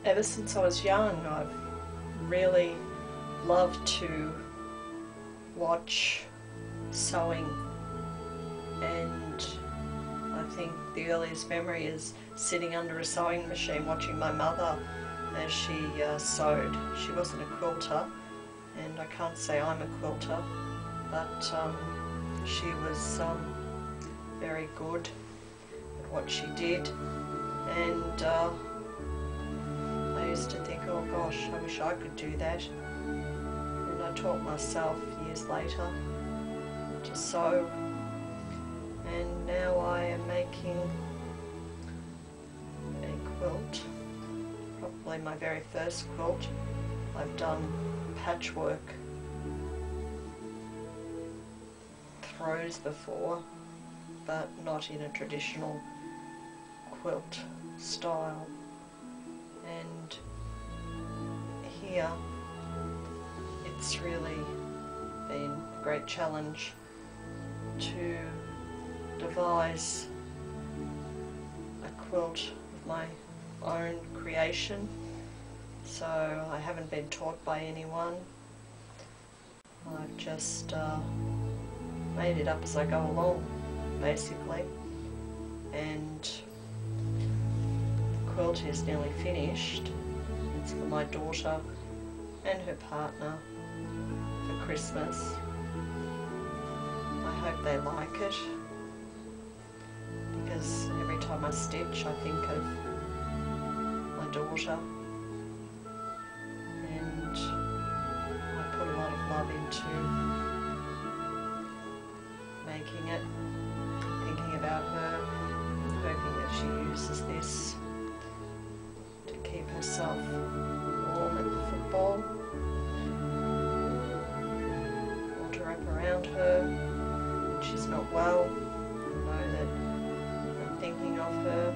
Ever since I was young, I've really loved to watch sewing, and I think the earliest memory is sitting under a sewing machine watching my mother as she sewed. She wasn't a quilter, and I can't say I'm a quilter, but she was very good at what she did, and I used to think, oh gosh, I wish I could do that. And I taught myself years later to sew, and now I am making a quilt, probably my very first quilt. I've done patchwork throws before, but not in a traditional quilt style. And here it's really been a great challenge to devise a quilt of my own creation. So I haven't been taught by anyone. I've just made it up as I go along, basically. And the quilt is nearly finished. It's for my daughter and her partner for Christmas. I hope they like it, because every time I stitch I think of my daughter, and I put a lot of love into making it, thinking about her, hoping that she uses this to keep herself warm at the football, or to wrap around her when she's not well, and know that I'm thinking of her.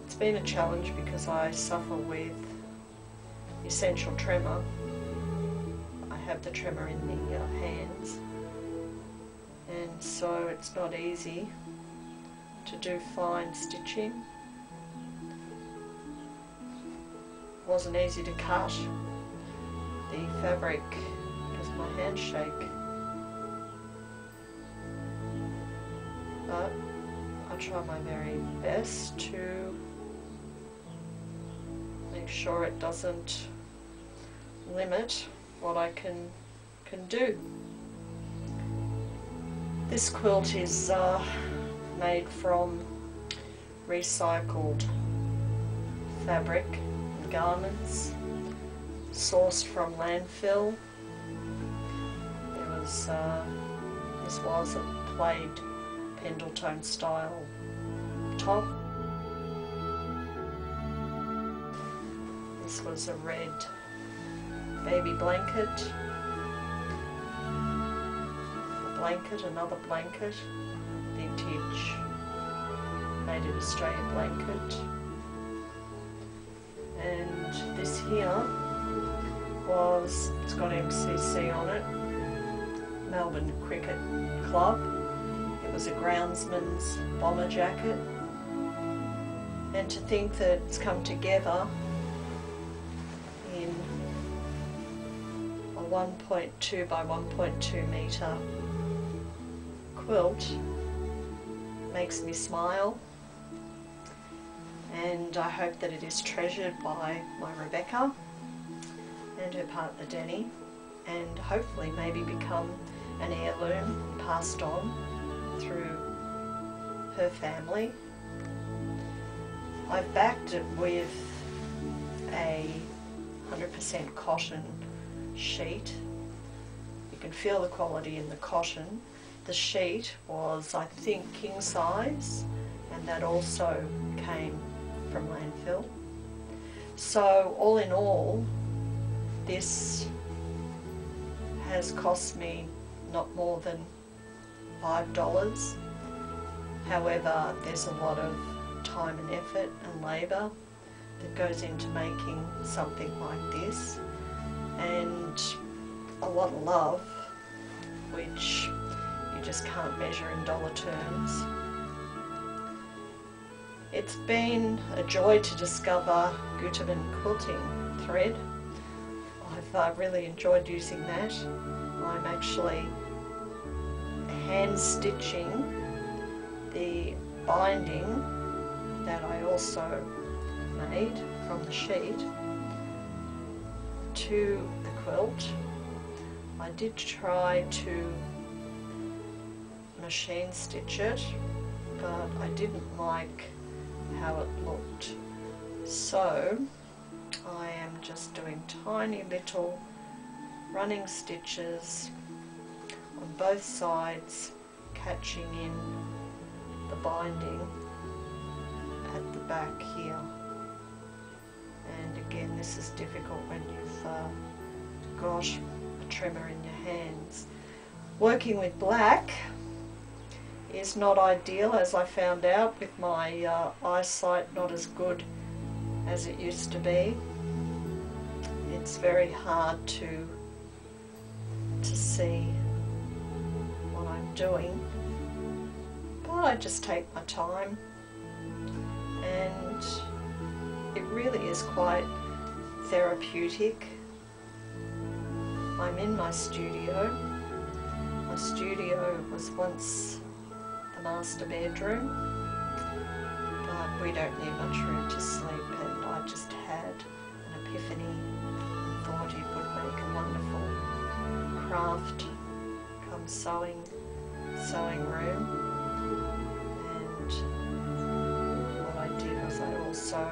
It's been a challenge because I suffer with essential tremor. I have the tremor in the hands, and so it's not easy to do fine stitching. It wasn't easy to cut the fabric because my hands shake, but I try my very best to make sure it doesn't limit what I can do. This quilt is made from recycled fabric and garments, sourced from landfill. This was a plaid Pendleton style top. This was a red baby blanket, another blanket, vintage Made in Australia blanket. And this here it's got MCC on it, Melbourne Cricket Club. It was a groundsman's bomber jacket. And to think that it's come together in a 1.2 by 1.2 metre quilt makes me smile, and I hope that it is treasured by my Rebecca and her partner Danny, and hopefully maybe become an heirloom passed on through her family. I've backed it with a 100% cotton sheet. You can feel the quality in the cotton. The sheet was, I think, king size, and that also came from landfill. So all in all, this has cost me not more than $5. However, there's a lot of time and effort and labour that goes into making something like this, and a lot of love, which you just can't measure in dollar terms. It's been a joy to discover Gutermann quilting thread. I've really enjoyed using that. I'm actually hand stitching the binding that I also made from the sheet to the quilt. I did try to machine stitch it, but I didn't like how it looked. So I am just doing tiny little running stitches on both sides, catching in the binding at the back here. And again, this is difficult when you've got a trimmer in your hands. Working with black is not ideal, as I found out with my eyesight not as good as it used to be. It's very hard to see what I'm doing, but I just take my time, and it really is quite therapeutic. I'm in my studio. My studio was once the master bedroom, but we don't need much room to sleep, and I just had an epiphany and thought it would make a wonderful craft come sewing room. And what I did was I also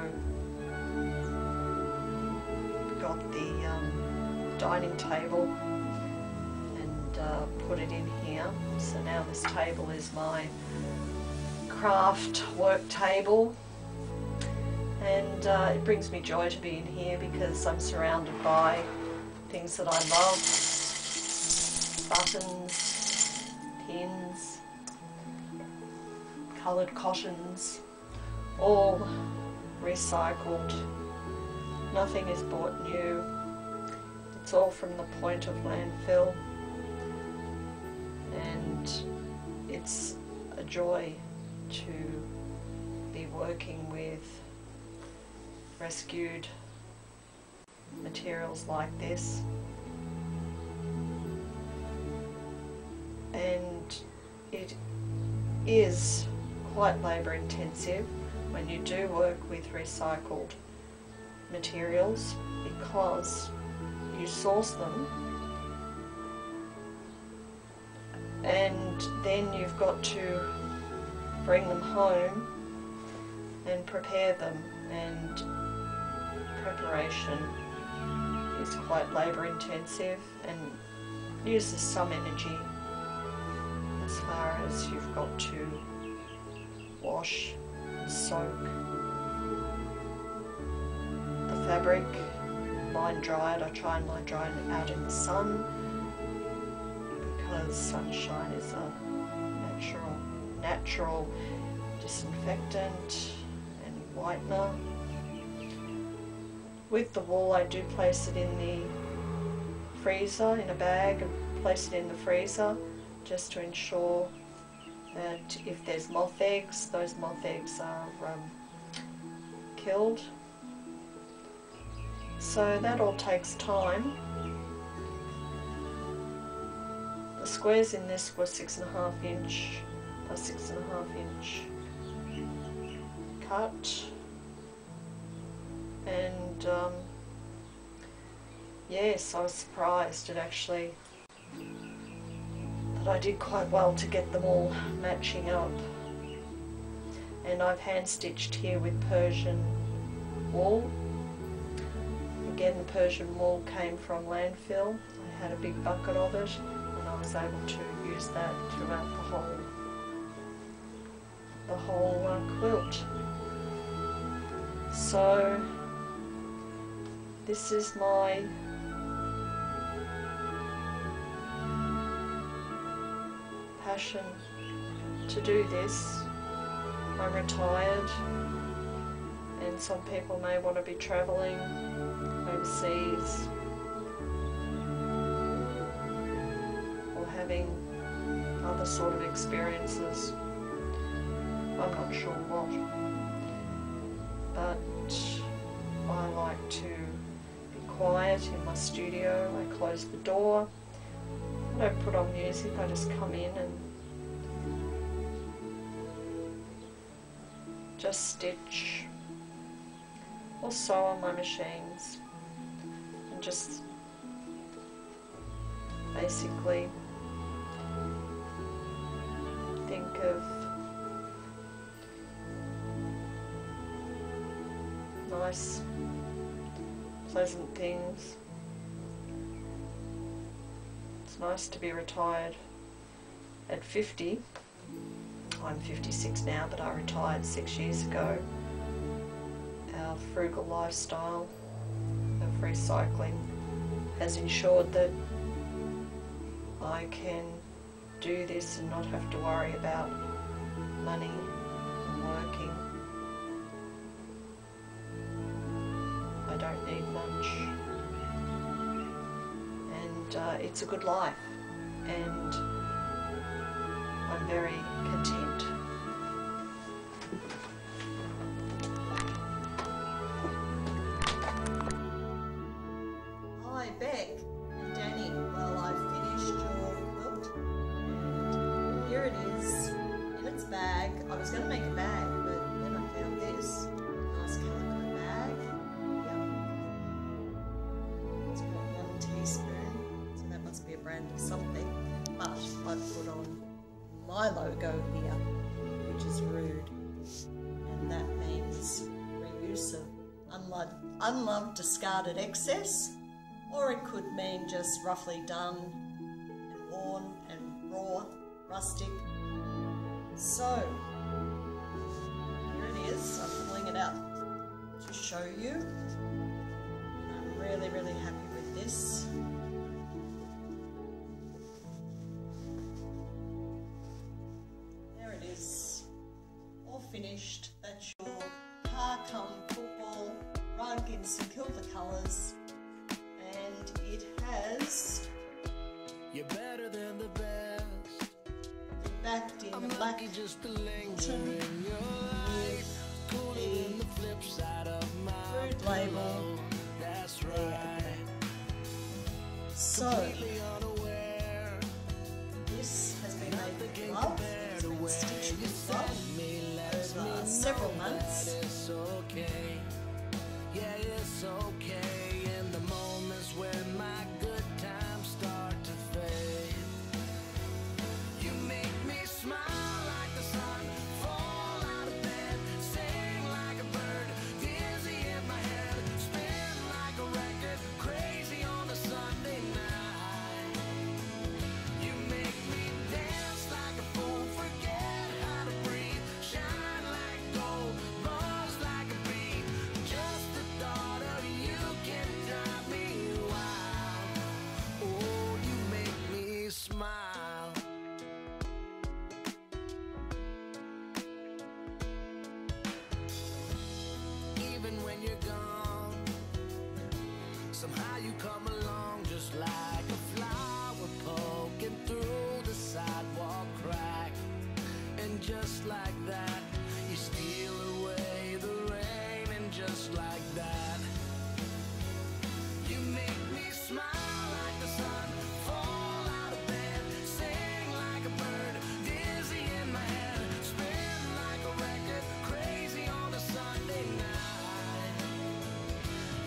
got the dining table and put it in here. So now this table is my craft work table, and it brings me joy to be in here because I'm surrounded by things that I love: buttons, pins, coloured cottons, all recycled. Nothing is bought new. It's all from the point of landfill, and it's a joy to be working with rescued materials like this. And it is quite labour intensive when you do work with recycled materials, because you source them and then you've got to bring them home and prepare them, and preparation is quite labour intensive and uses some energy, as far as you've got to wash and soak the fabric, line dry it. I try and line dry it out in the sun because sunshine is a natural disinfectant and whitener. With the wool, I do place it in the freezer in a bag and place it in the freezer just to ensure that if there's moth eggs, those moth eggs are killed. So that all takes time. The squares in this were 6.5 inch by 6.5 inch cut, and yes, I was surprised that I did quite well to get them all matching up. And I've hand stitched here with Persian wool. Again, the Persian wool came from landfill. I had a big bucket of it, and I was able to use that throughout the whole quilt. So this is my passion to do this. I'm retired, and some people may want to be travelling overseas or having other sort of experiences. I'm not sure what. I like to be quiet in my studio. I close the door. I don't put on music, I just come in and just stitch or sew on my machines and just basically think of nice, pleasant things. It's nice to be retired at 50. I'm 56 now, but I retired 6 years ago. Our frugal lifestyle of recycling has ensured that I can do this and not have to worry about money and working. I don't need much, and it's a good life, and I'm very content. Hi Beck and Danny, well I finished your quilt and here it is in its bag. I was going to make a bag, but then I found this nice calico bag. Yep. It's got 1 teaspoon, so that must be a brand of something, but I've put on my logo here, which is rude, and that means reuse of unloved discarded excess, or it could mean just roughly done and worn and raw, rustic. So here it is. I'm pulling it out to show you. I'm really happy with this. All finished. That's your car come football rug in some Kilda colours, and it has you're better than the best. backed in a black just to linger in your life. Cooler than the flip side of my fruit label. That's right. So unaware. this has been made with love. It's been stitched with love over several months. It's okay. Yeah, it's okay in the moments when my good times start to fade. You make me smile like the sun, fall out of bed, sing like a bird, dizzy in my head, spin like a record, crazy on a Sunday night. You make me dance like a fool, forget how to breathe, shine like gold, buzz like a bee. Just the thought of you can drive me wild. Oh, you make me smile. Even when you're gone, somehow you come along just like a flower poking through the sidewalk crack. And just like that, you steal away the rain, and just like that, you make me smile like the sun, fall out of bed, sing like a bird, dizzy in my head, spin like a record, crazy on a Sunday night.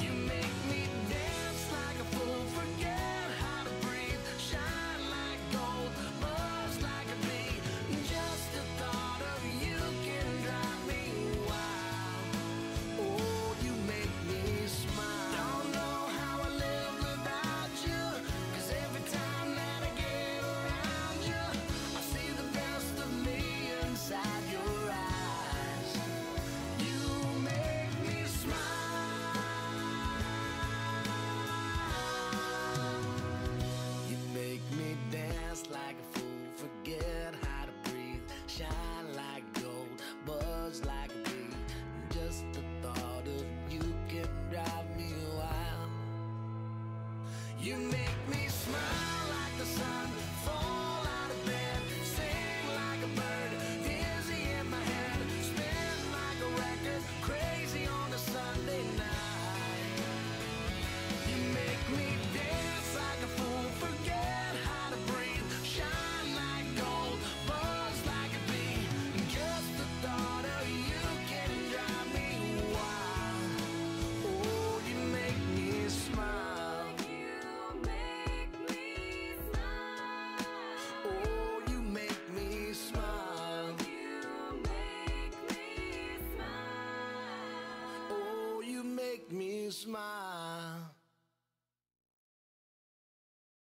You make me dance like a fool, forget how to breathe, shine like gold, buzz like a bee. Just the thought of you can drive me wild. Oh, you make me smile. Don't know how I live without you, 'cause every time that I get around you, I see the best of me inside your eyes. You make me smile. You make me dance like a fool, forget how to breathe, shine like gold, buzz like a bee. Just the thought of you can drive me wild. You